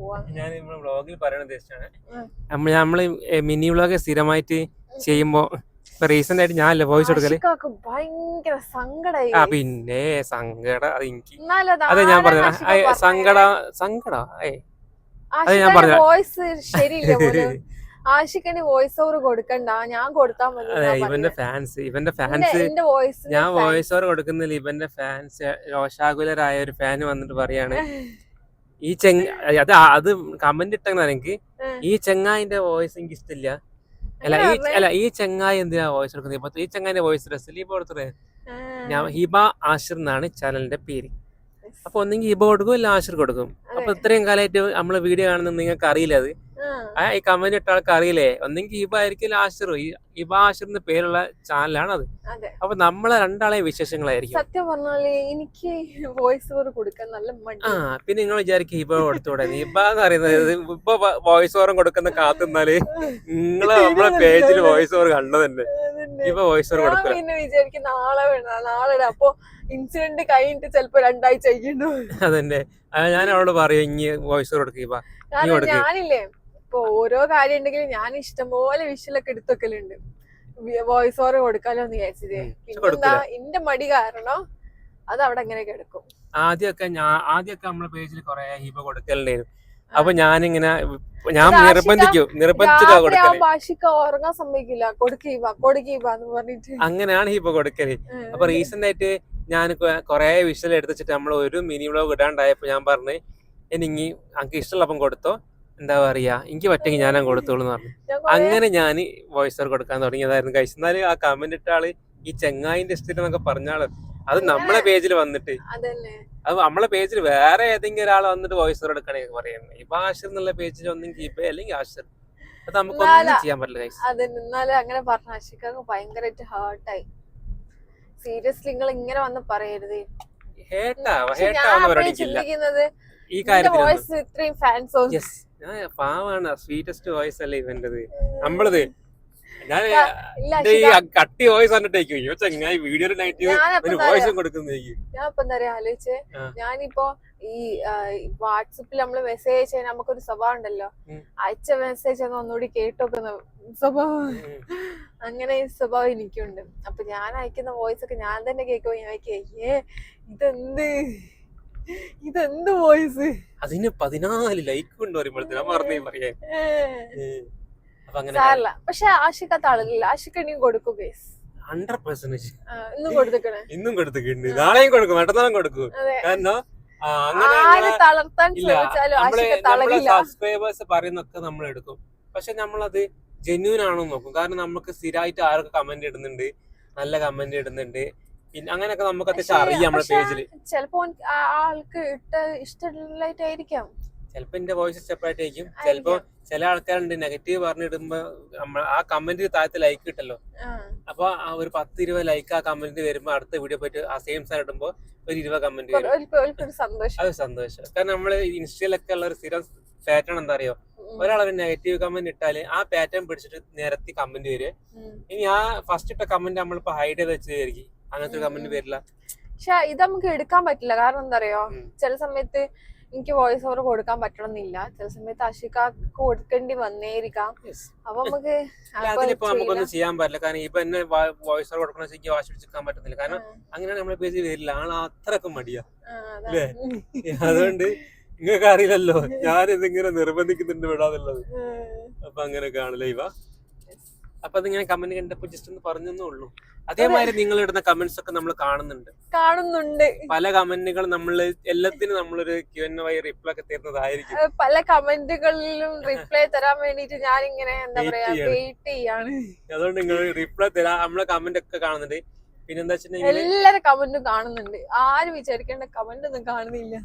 പോവാം. ഞാൻ നമ്മുടെ വ്ളോഗിൽ പറയാൻ ഉദ്ദേശിച്ചാണ് നമ്മള് മിനി വ്ളോഗ് സ്ഥിരമായിട്ട് ചെയ്യുമ്പോ ഇപ്പൊ റീസെന്റ് ആയിട്ട് ഞാനല്ലേ വോയിസ് കൊടുക്കല്. ഭയങ്കര സങ്കടായി. പിന്നെ സങ്കട അത് എനിക്ക് അതെ ഞാൻ പറഞ്ഞ സങ്കട അതെ ഞാൻ പറഞ്ഞ വോയിസ് ശരിയില്ല പോലും. ആഷിഖിന് വോയിസ് ഓവർ കൊടുക്കണ്ട, ഞാൻ കൊടുത്താ മതി. ഇവന്റെ ഫാൻസ് ഞാൻ വോയിസ് ഓവർ കൊടുക്കുന്നില്ല. ഇവന്റെ ഫാൻസ് രോഷാകുലരായ ഒരു ഫാന് വന്നിട്ട് പറയാണ് ഈ അത് കമന്റ് ഇട്ടെന്നാ എനിക്ക് ഈ ചെങ്ങായിന്റെ വോയിസ് എനിക്ക് ഇഷ്ടമില്ല. ഈ ചെങ്ങായി എന്തിനാ വോയിസ് കൊടുക്കുന്നത്? ഇപ്പൊ ഈ ചെങ്ങായിന്റെ വോയിസ് സ്ലീപ് കൊടുത്തത് ഞാൻ ഹിബ ആഷിർ എന്നാണ് ചാനലിന്റെ പേര്. അപ്പൊ ഒന്നെങ്കിൽ ഹിബ കൊടുക്കും ഇല്ല ആഷിർ കൊടുക്കും. അപ്പൊ ഇത്രയും കാലമായിട്ട് നമ്മളെ വീഡിയോ കാണുന്നത് നിങ്ങൾക്ക് അറിയില്ല. അത് ഈ കമന്റ് ഇട്ട ആൾക്ക് അറിയില്ലേ? ഒന്നെങ്കിൽ ഹിബ ആയിരിക്കും ആഷിർ. ഹിബ ആഷിറിന്റെ പേരുള്ള ചാനലാണ് അത്. അപ്പൊ നമ്മളെ രണ്ടാളെ വിശേഷങ്ങളായിരിക്കും. സത്യം പറഞ്ഞാല് എനിക്ക് വോയിസ് ഓവർ കൊടുക്കാൻ നല്ല മടി. പിന്നെ നിങ്ങൾ വിചാരിക്കും ഹിബ കൊടുത്തൂടെ? ഹിബ എന്ന് പറയുന്നത് ഇപ്പൊ വോയിസ് ഓവർ കൊടുക്കുന്ന കാത്തുന്നാല് നിങ്ങള് നമ്മളെ പേജിൽ വോയിസ് ഓവർ കണ്ടതന്നെ. ഹിബ വോയിസ് ഓവർ കൊടുക്കുക. പിന്നെ വിചാരിക്കും നാളെ അപ്പൊ ഇൻസിഡന്റ് കഴിഞ്ഞിട്ട് ചിലപ്പോ 2 ആഴ്ച കഴിക്കുന്നു. അതന്നെ ഞാൻ അവളോട് പറയും ഇനി വോയിസ് ഓവർ കൊടുക്കുക. ഞാനില്ലേ ഇപ്പൊ ഓരോ കാര്യം ഉണ്ടെങ്കിലും ഞാൻ ഇഷ്ടംപോലെ വിഷ്വലൊക്കെ എടുത്തൊക്കെലുണ്ട്. വോയിസ് ഓവർ കൊടുക്കാലോ എന്ന് വിചാരിച്ചത്. പിന്നെന്താ എന്റെ മടി കാരണം അത് അവിടെ എങ്ങനെ കിടക്കും. ആദ്യമൊക്കെ നമ്മളെ പേജിൽ കൊറേ ഹിബ കൊടുക്കലുണ്ടായിരുന്നു. അപ്പൊ ഞാനിങ്ങനെ നിർബന്ധിച്ചിട്ടാ കൊടുക്കല്. ഭാഷക്ക് ഉറങ്ങാൻ സമ്മതിക്കില്ല. കൊടുക്കീന്ന് പറഞ്ഞിട്ട് അങ്ങനെയാണ് ഹിബ കൊടുക്കല്. അപ്പൊ റീസെന്റ് ആയിട്ട് ഞാൻ കൊറേ വിഷ്വൽ എടുത്തിട്ട് നമ്മൾ ഒരു മിനി വ്ളോഗ് ഇടാണ്ടായപ്പോ ഞാൻ പറഞ്ഞു എനിക്ക് എനിക്ക് ഇഷ്ടമുള്ളപ്പം കൊടുത്തോ, എന്താ പറയാ എനിക്ക് പറ്റെങ്കിൽ ഞാനാ കൊടുത്തോളൂ എന്ന് പറഞ്ഞു. അങ്ങനെ ഞാൻ വോയിസ് ഓവർ കൊടുക്കാൻ തുടങ്ങിയതായിരുന്നു കഴിച്ചു. എന്നാലും ആ കമന്റ് ഇട്ട ആള് ഈ ചെങ്ങായിന്റെ ഇഷ്ടം എന്നൊക്കെ പറഞ്ഞാള് അത് നമ്മളെ പേജിൽ വന്നിട്ട് അത് നമ്മളെ പേജിൽ വേറെ ഏതെങ്കിലും ഒരാൾ വന്നിട്ട് വോയിസ് ഓവർ എടുക്കണേ പറയുന്നത് ഇപ്പൊ ആഷിർ എന്നുള്ള പേജിൽ ഒന്നെങ്കിൽ ഇപ്പൊ അല്ലെങ്കിൽ ആഷിർ. അത് നമുക്കൊന്നും ചെയ്യാൻ പറ്റില്ല കഴിച്ചു. എന്നാലും അങ്ങനെ പറഞ്ഞ ആഷിഖ് ഭയങ്കരമായിട്ട് ഹേർട്ടായി. സീരിയസ്ലി നിങ്ങൾ ഇങ്ങനെ വന്ന് പറയരുത്. ചിന്തിക്കുന്നത് ഈ കാര്യത്തിൽ ഇത്രയും ഫാൻസ് പാവാണ്. സ്വീറ്റസ്റ്റ് വോയിസ് അല്ലേ ഇവന്റത്. നമ്മളത് ഞാൻ കട്ടി വോയിസ് കണ്ടിട്ടേക്കും ചങ്ങായി വീഡിയോയിൽ വോയിസും കൊടുക്കുന്നേക്ക്. ഞാൻ ഇപ്പൊ എന്താ പറയാ ആലോചിച്ചേ, ഞാനിപ്പോ ഈ വാട്സപ്പിൽ നമ്മള് മെസ്സേജ് അയച്ചാൽ നമുക്കൊരു സ്വഭാവം ഉണ്ടല്ലോ, അയച്ച മെസ്സേജ് ഒന്ന് ഒന്നുകൂടി കേട്ടോക്കുന്ന സ്വഭാവം. അങ്ങനെ ഈ സ്വഭാവം എനിക്കുണ്ട്. അപ്പൊ ഞാൻ അയക്കുന്ന വോയിസ് ഒക്കെ ഞാൻ തന്നെ കേൾക്കുമ്പോ ഞാൻ ഇതെന്ത് വോയിസ്. അതിന് 14 ലൈക്ക് കൊണ്ട് പറയുമ്പോഴത്തേനും മറന്നേ പറയാൻ. പക്ഷെ ആഷിഖത്ത് ആളില്ല. ആഷിഖ് ഇനിയും കൊടുക്കും 100%. ഇന്നും കൊടുത്തിട്ടുണ്ട്, നാളെയും കൊടുക്കും, മറ്റന്നാളും കൊടുക്കും. കാരണം സബ്സ്ക്രൈബേഴ്സ് പറയുന്നൊക്കെ നമ്മൾ എടുക്കും. പക്ഷെ നമ്മളത് ജെന്യൂൻ ആണോ നോക്കും. കാരണം നമുക്ക് സ്ഥിരമായിട്ട് ആരൊക്കെ കമന്റ് ഇടുന്നുണ്ട്, നല്ല കമന്റ് ഇടുന്നുണ്ട്, പിന്നെ അങ്ങനെയൊക്കെ നമുക്ക് അത്യാവശ്യം അറിയാം നമ്മുടെ പേജില്. ചിലപ്പോ ആൾക്ക് ഇഷ്ടമില്ലായിട്ടായിരിക്കാം. ചിലപ്പോ എന്റെ വോയിസ് സെപ്പറേറ്റ് ആയിരിക്കും. ചിലപ്പോ ചില ആൾക്കാരുണ്ട് നെഗറ്റീവ് പറഞ്ഞിടുമ്പോ ആ കമന്റ് താഴത്ത് ലൈക്ക് കിട്ടല്ലോ. അപ്പൊ ഒരു 10-20 ലൈക്ക് ആ കമന്റ് വരുമ്പോ അടുത്ത വീഡിയോ പോയിട്ട് ആ സെയിം സാധനം ഇടുമ്പോ ഒരു 20 കമന്റ് വരും. അത് സന്തോഷം. കാരണം നമ്മള് ഇൻസ്റ്റയിലൊക്കെ ഉള്ള ഒരു സ്ഥിരം പാറ്റേൺ എന്താ അറിയോ, ഒരാളൊരു നെഗറ്റീവ് കമന്റ് ഇട്ടാല് ആ പാറ്റേൺ പിടിച്ചിട്ട് നിരത്തി കമന്റ് വരും. ഇനി ആ ഫസ്റ്റ് ഇട്ട കമന്റ് നമ്മളിപ്പോ ഹൈഡ് ചെയ്ത് വെച്ചായിരിക്കും, അങ്ങനത്തെ ഒരു കമന്റ് വരില്ല. പക്ഷെ ഇത് നമുക്ക് എടുക്കാൻ പറ്റില്ല. കാരണം എന്താ അറിയോ, ചില സമയത്ത് എനിക്ക് വോയിസ് ഓവർ കൊടുക്കാൻ പറ്റണമെന്നില്ല. ചില സമയത്ത് ആഷിഖാക്ക് കൊടുക്കേണ്ടി വന്നേരിക്കാം. അപ്പൊ നമുക്കൊന്നും ചെയ്യാൻ പറ്റില്ല. കാരണം ഇപ്പൊ എന്നെ വോയിസ് ഓവർ കൊടുക്കണ എനിക്ക് വാശി പിടിച്ചിരിക്കാൻ പറ്റുന്നില്ല. കാരണം അങ്ങനെയാണ് നമ്മളെ പേജിൽ വരില്ല. ആൾ അത്രക്കും മടിയാ അല്ലേ. അതുകൊണ്ട് നിങ്ങൾക്ക് അറിയില്ലല്ലോ ഞാൻ ഇതിങ്ങനെ നിർബന്ധിക്കുന്നുണ്ട് വിടാന്നുള്ളത്. അപ്പൊ അങ്ങനെ കാണല്ലേ ഇവ. അപ്പൊ അതിങ്ങനെ കമന്റ് കണ്ടപ്പോ ജസ്റ്റ് ഒന്ന് പറഞ്ഞേ ഉള്ളൂ. അതേമാതിരി നിങ്ങൾ ഇടുന്ന കമന്റ്സ് ഒക്കെ നമ്മൾ കാണുന്നുണ്ട്. പല കമന്റുകൾ നമ്മള് എല്ലാത്തിനും നമ്മളൊരു Q&A റിപ്ലൈ ഒക്കെ തരുന്നതായിരിക്കും. പല കമന്റുകളിലും റിപ്ലൈ തരാൻ വേണ്ടിട്ട് ഞാൻ ഇങ്ങനെ എന്താ പറയാ വെയിറ്റ് ചെയ്യാണ്. അതുകൊണ്ട് നിങ്ങൾ റിപ്ലൈ തരാം. നമ്മളെ കമന്റ് ഒക്കെ കാണുന്നുണ്ട്. പിന്നെന്താ വെച്ചിട്ടുണ്ടെങ്കിൽ എല്ലാരും കമന്റും കാണുന്നുണ്ട്. ആരും വിചാരിക്കേണ്ട കമന്റ് ഒന്നും കാണുന്നില്ല.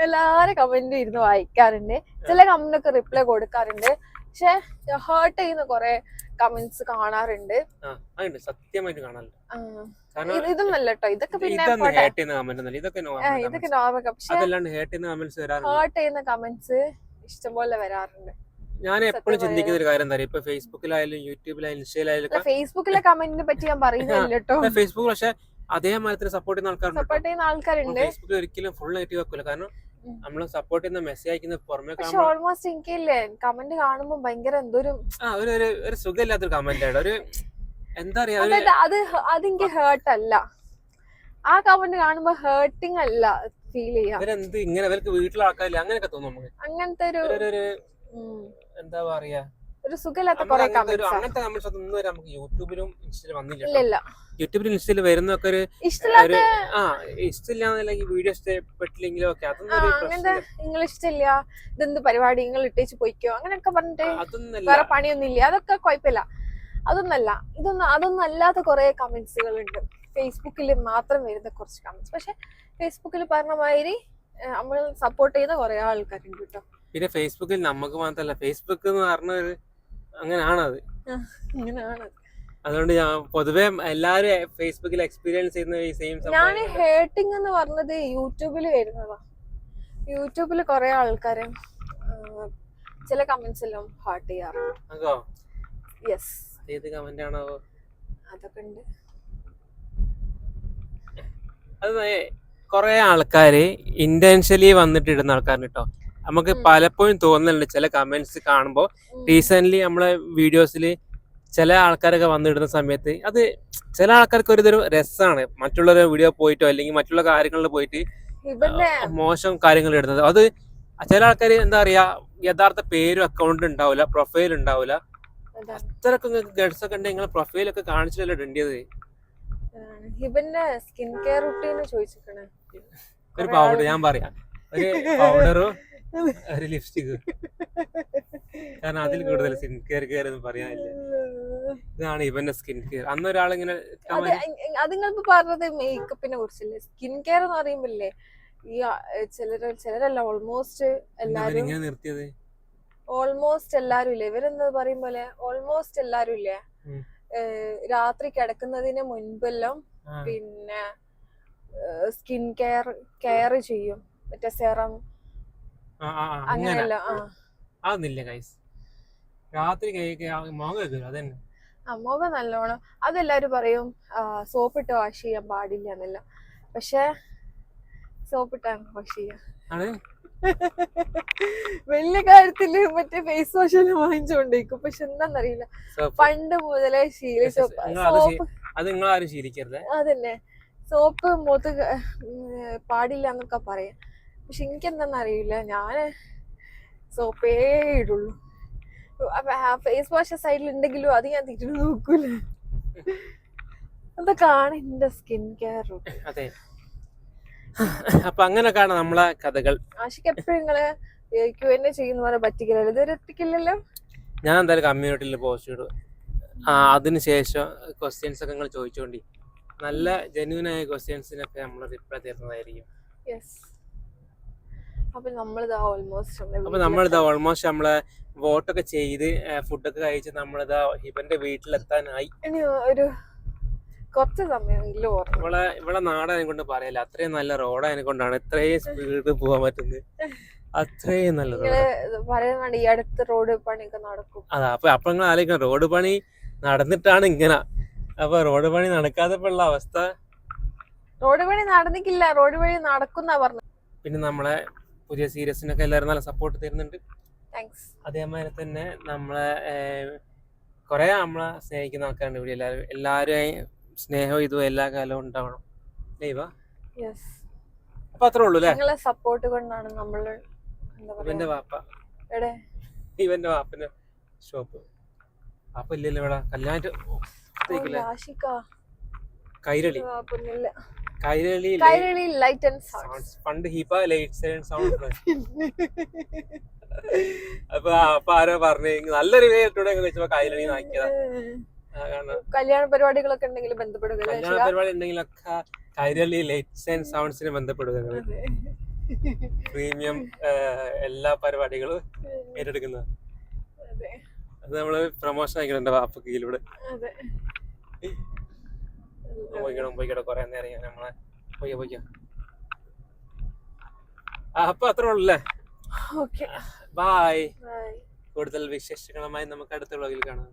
എല്ലാരും കമന്റ് ഇരുന്ന് വായിക്കാറുണ്ട്. ചില കമന്റ് ഒക്കെ റിപ്ലൈ കൊടുക്കാറുണ്ട്. പക്ഷെ ഹേർട്ട് ചെയ്യുന്ന കൊറേ കമന്റ്സ് കാണാറുണ്ട്. സത്യമായിട്ട് കാണാറുണ്ട്. ഇതൊന്നും അല്ല കേട്ടോ, ഇതൊക്കെ പിന്നെ ഹേർട്ട് ചെയ്യുന്ന കമന്റ്സ് ഇഷ്ടംപോലെ വരാറുണ്ട്. ഞാൻ എപ്പോഴും ചിന്തിക്കുന്ന ഒരു കാര്യം എന്താ പറയുക, ഇപ്പൊ ഫേസ്ബുക്കിലായാലും യൂട്യൂബിലായാലും ഇൻസ്റ്റയിലായാലും ഫേസ്ബുക്കിലെ കമന്റിനെ പറ്റി ഞാൻ പറയുന്നില്ല കേട്ടോ. ഫേസ്ബുക്കിൽ പക്ഷെ അതേമാതിരി സപ്പോർട്ട് ചെയ്യുന്ന ആൾക്കാരുണ്ട്. ആൾക്കാരുണ്ട്. ഫേസ്ബുക്കിൽ ഒരിക്കലും ഫുൾ നെഗറ്റീവ് ആക്കൂല. കാരണം നമ്മള് സപ്പോർട്ട് ചെയ്യുന്ന മെസ്സേജ് അയക്കുന്ന പുറമെ പക്ഷെ ഓൾമോസ്റ്റ് എനിക്കില്ലേ കമന്റ് കാണുമ്പോ ഭയങ്കര എന്തോരു ഒരു സുഖമില്ലാത്തൊരു കമന്റ് ആണ്. ഒരു എന്താ പറയാ, അതെനിക്ക് ഹേർട്ട് അല്ല. ആ കമന്റ് കാണുമ്പോ ഹേർട്ടിങ് അല്ല ഫീൽ ചെയ്യാം. അവരെന്ത് ഇങ്ങനെ അവർക്ക് വീട്ടിലെ ആൾക്കാരില്ല അങ്ങനെയൊക്കെ തോന്നും നമുക്ക്. അങ്ങനത്തെ ഒരു എന്താ പറയാ, ഒരു സുഖമില്ലാത്ത കുറെ കമന്റ്സ്. അങ്ങനത്തെ കമന്റ്സ് ഒന്നും വരെ നമുക്ക് യൂട്യൂബിലും ഇൻസ്റ്റയിലും വന്നില്ല. ഇല്ല, യൂട്യൂബിലും ഇൻസ്റ്റയിലും വരുന്നൊക്കെ ഒരു ഇഷ്ടമില്ല വീഡിയോ ഇഷ്ടപ്പെട്ടില്ലെങ്കിലോ ഒക്കെ അങ്ങനത്തെ നിങ്ങൾ ഇഷ്ടമില്ല, ഇതെന്ത് പരിപാടി, നിങ്ങൾ ഇട്ടേച്ച് പോയിക്കോ അങ്ങനെയൊക്കെ പറഞ്ഞിട്ട് വേറെ പണിയൊന്നും ഇല്ല, അതൊക്കെ കുഴപ്പമില്ല. അതൊന്നും അല്ലാത്ത കുറെ കമന്റ്സുകൾ ഉണ്ട്. ഫേസ്ബുക്കിൽ മാത്രം വരുന്ന കുറച്ച് കമന്റ്സ്. പക്ഷെ ഫേസ്ബുക്കിൽ പറഞ്ഞ മാതിരി നമ്മൾ സപ്പോർട്ട് ചെയ്യുന്ന കുറെ ആൾക്കാരുണ്ട് കേട്ടോ. പിന്നെ ഫേസ്ബുക്കിൽ നമുക്ക് മാത്രല്ല, ഫേസ്ബുക്ക് എന്ന് പറഞ്ഞത് അങ്ങനെയാണത്. അതുകൊണ്ട് ഞാൻ പൊതുവെ എല്ലാരും ഫേസ്ബുക്കിൽ എക്സ്പീരിയൻസ് ചെയ്യുന്ന ഈ സെയിം. ഞാൻ ഹേർട്ടിങ് എന്ന് പറഞ്ഞത് യൂട്യൂബിൽ വരുന്നതാ. യൂട്യൂബിൽ കുറെ ആൾക്കാര് ചില കമന്റ്സ് എല്ലാം ഹാർട്ട് ചെയ്യാറുണ്ട്. യെസ്. ഏത് കമന്റ് ആണോ അതൊക്കെ ഉണ്ട്. അത് കുറെ ആൾക്കാര് ഇന്റൻഷ്യലി വന്നിട്ട് ഇടുന്ന ആൾക്കാരുണ്ട് കേട്ടോ. നമുക്ക് പലപ്പോഴും തോന്നുന്നുണ്ട് ചില കമന്റ്സ് കാണുമ്പോൾ. റീസെന്റ് നമ്മളെ വീഡിയോസിൽ ചില ആൾക്കാരൊക്കെ വന്നിടുന്ന സമയത്ത് അത് ചില ആൾക്കാർക്ക് ഒരു രസമാണ് മറ്റുള്ള വീഡിയോ പോയിട്ടോ അല്ലെങ്കിൽ മറ്റുള്ള കാര്യങ്ങളിൽ പോയിട്ട് മോശം കാര്യങ്ങൾ ഇടുന്നത്. അത് ചില ആൾക്കാർ എന്താ പറയാ, യഥാർത്ഥ പേരും അക്കൗണ്ട് ഉണ്ടാവില്ല, പ്രൊഫൈൽ ഉണ്ടാവില്ല. അത്രയൊക്കെ ഗഡ്സ് ഒക്കെ ഉണ്ടെങ്കിൽ നിങ്ങളെ പ്രൊഫൈലൊക്കെ കാണിച്ചിട്ടല്ലേ ഇടേണ്ടത്. ഹിബന്റെ സ്കിൻ കെയർ റുട്ടീൻ ചോദിച്ചിരിക്കണേ. ഒരു പൗഡർ, ഞാൻ പറയാം, ഒരു പൗഡറും ഒരു ലിപ്സ്റ്റിക്. കാരണം അതിൽ കൂടുതൽ സ്കിൻ കെയർ ഒന്നും പറയാനില്ല. ഇതാണ് ഇവന്റെ സ്കിൻ കെയർ. അന്ന് ഒരാളിങ്ങനെ അത് നിങ്ങളിപ്പോ പറഞ്ഞത് മേക്കപ്പിനെ കുറിച്ചല്ലേ. സ്കിൻ കെയർ എന്ന് പറയുമ്പോല്ലേ ഈ ചിലരല്ല ഓൾമോസ്റ്റ് എല്ലാരും ഇങ്ങനെ നിർത്തിയത്. ഓൾമോസ്റ്റ് എല്ലാരും ഇല്ലേ, ഇവരെന്താ പറയും പോലെ ഓൾമോസ്റ്റ് എല്ലാരും ഇല്ലേ രാത്രി കിടക്കുന്നതിന് മുൻപെല്ലാം പിന്നെ സ്കിൻ കെയർ ചെയ്യും. മറ്റേ സെറം അങ്ങനെയല്ല. മുഖം നല്ലോണം അതെല്ലാരും പറയും സോപ്പിട്ട് വാഷ് ചെയ്യാൻ പാടില്ല എന്നല്ല. പക്ഷെ സോപ്പിട്ടാണ് വാഷ് ചെയ്യാം. വലിയ കാര്യത്തില് മറ്റേ ഫേസ് വാഷ് എല്ലാം വാങ്ങിച്ചുകൊണ്ടിരിക്കും. പക്ഷെ എന്താന്നറിയില്ല, പണ്ട് മുതലേ അതന്നെ സോപ്പ് മുഖത്ത് പാടില്ല എന്നൊക്കെ പറയാം. പക്ഷെ എനിക്കെന്താന്നറിയില്ല, ഞാന് സോപ്പേ ഇടുള്ളൂ. ഫേസ് വാഷ് സൈഡിൽ ഉണ്ടെങ്കിലും അത് ഞാൻ തിരിഞ്ഞു നോക്കൂല. അതൊക്കെയാണ് എന്റെ സ്കിൻ കെയർ റൂട്ടീൻ. അപ്പൊ അങ്ങനെയൊക്കെയാണ് നമ്മളെ കഥകൾ. ആഷിക്ക് എപ്പോഴും നിങ്ങള് Q&A ചെയ്യുന്ന പോലെ പറ്റിക്കില്ലല്ലോ, ഇതുവരെ എത്തിക്കില്ലല്ലോ. ഞാൻ എന്തായാലും കമ്മ്യൂണിറ്റിയിൽ പോസ്റ്റ് ഇടും. അതിനുശേഷം ക്വസ്റ്റ്യൻസ് ഒക്കെ നിങ്ങൾ ചോദിച്ചോണ്ടി, നല്ല ജെന്യൂൻ ആയ ക്വസ്റ്റ്യൻസിനൊക്കെ നമ്മൾ റിപ്ലൈ തരുന്നതായിരിക്കും. അപ്പൊ നമ്മളിതാ ഓൾമോസ്റ്റ് നമ്മളെ വോട്ടൊക്കെ ചെയ്ത് ഫുഡൊക്കെ കഴിച്ച് നമ്മളിതാ ഹിബന്റെ വീട്ടിലെത്താനായി. ഇനി ഒരു കുറച്ച് സമയം ഇവിടെ നാടതിനെ കൊണ്ട് പറയല്ല, അത്രയും നല്ല റോഡ് അതിനെ കൊണ്ടാണ് ഇത്രയും സ്പീഡ് പോകാൻ പറ്റുന്നത്. അത്രയും നല്ല പറയുന്നുണ്ട് ഈ അടുത്ത് റോഡ് പണിയൊക്കെ നടക്കും. അതാ അപ്പൊ നിങ്ങൾ ആലോചിക്കണം, റോഡ് പണി നടന്നിട്ടാണ് ഇങ്ങനെ. അപ്പൊ റോഡ് പണി നടക്കാതെയുള്ള അവസ്ഥ. റോഡ് പണി നടന്നിക്കില്ല, റോഡ് പണി നടക്കുന്ന പറഞ്ഞു. പിന്നെ നമ്മളെ പുതിയ സീരീസിനൊക്കെ എല്ലാവരും നല്ല സപ്പോർട്ട് തരുന്നുണ്ട്. അതേമാതിരി തന്നെ നമ്മളെ കുറെ നമ്മളെ സ്നേഹിക്കുന്ന ആൾക്കാരുണ്ട് ഇവിടെ. എല്ലാവരും സ്നേഹവും ഇതും എല്ലാ കാലവും ഉണ്ടാവണം. അപ്പൊ അത്രേ ഉള്ളൂ അല്ലേ. നിങ്ങളെ സപ്പോർട്ട് കൊണ്ടാണ് നമ്മള് ഇവന്റെ വാപ്പന്റെ ഷോപ്പ്. അപ്പൊ ഇല്ലല്ലോ ഇവിടെ കല്യാണ കൈരളി ലൈറ്റ് ആൻഡ് സൗണ്ട്സ്. പണ്ട് ഹിബ ലൈറ്റ്സ് ആൻഡ് സൗണ്ട്സ്. അപ്പൊ ആരോ പറഞ്ഞു നല്ലൊരു വെച്ചപ്പോ കൈരളി നാക്കിയതാ. കല്യാണ പരിപാടികളൊക്കെ ഉണ്ടെങ്കിൽ ബന്ധപ്പെടുക. കല്യാണ പരിപാടി ഉണ്ടെങ്കിലൊക്കെ കൈരളി ലൈറ്റ്സ് ആൻഡ് സൗണ്ട്സിന് ബന്ധപ്പെടുക. പ്രീമിയം എല്ലാ പരിപാടികളും ഏറ്റെടുക്കുന്നത്. അത് നമ്മള് പ്രൊമോഷൻ ആയിക്കോട്ടെ വാപ്പക്ക് ഇതിലൂടെ. പോയിക്കോട്ടെ കൊറേ നേരം നമ്മളെ പോയിക്കാം. അപ്പൊ അത്രേ ഉള്ളല്ലേ. ബൈ. കൂടുതൽ വിശേഷങ്ങളുമായി നമുക്ക് അടുത്ത വ്ളോഗിൽ കാണാം.